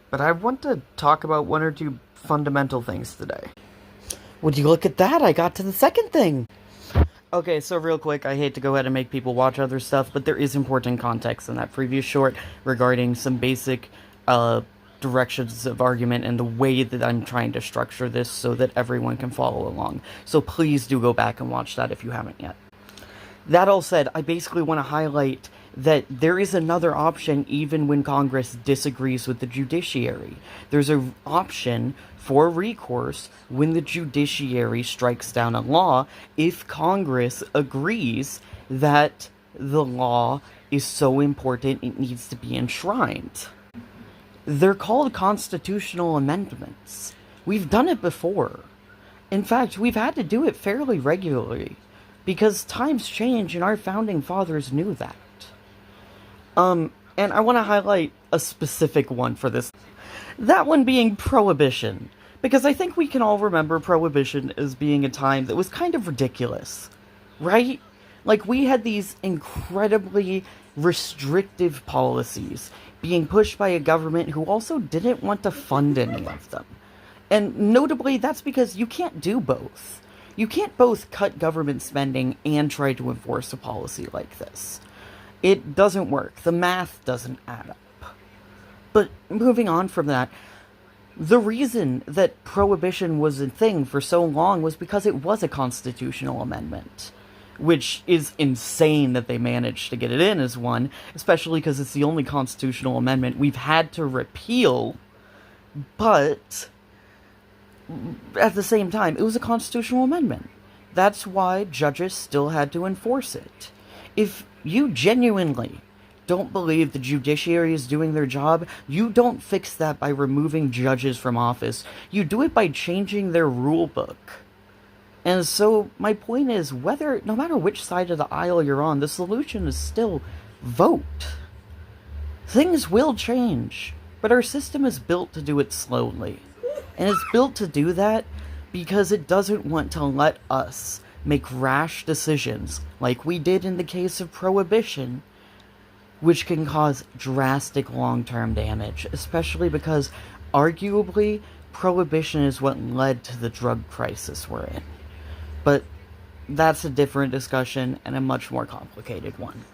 but I want to talk about one or two fundamental things today. Would you look at that? I got to the second thing! Okay, so real quick, I hate to go ahead and make people watch other stuff, but there is important context in that previous short regarding some basic, directions of argument and the way that I'm trying to structure this so that everyone can follow along. So please do go back and watch that if you haven't yet. That all said, I basically want to highlight that there is another option even when Congress disagrees with the judiciary. There's an option for recourse when the judiciary strikes down a law if Congress agrees that the law is so important it needs to be enshrined. They're called constitutional amendments. We've done it before. In fact, we've had to do it fairly regularly, because times change and our founding fathers knew that. And I want to highlight a specific one for this. That one being Prohibition, because I think we can all remember Prohibition as being a time that was kind of ridiculous, right? Like, we had these incredibly restrictive policies being pushed by a government who also didn't want to fund any of them. And notably, that's because you can't do both. You can't both cut government spending and try to enforce a policy like this. It doesn't work. The math doesn't add up. But moving on from that, the reason that Prohibition was a thing for so long was because it was a constitutional amendment. Which is insane that they managed to get it in as one, especially because it's the only constitutional amendment we've had to repeal, but at the same time, it was a constitutional amendment. That's why judges still had to enforce it. If you genuinely don't believe the judiciary is doing their job, you don't fix that by removing judges from office. You do it by changing their rule book. And so, my point is, no matter which side of the aisle you're on, the solution is still vote. Things will change, but our system is built to do it slowly. And it's built to do that because it doesn't want to let us make rash decisions, like we did in the case of Prohibition, which can cause drastic long-term damage, especially because, arguably, Prohibition is what led to the drug crisis we're in. But that's a different discussion and a much more complicated one.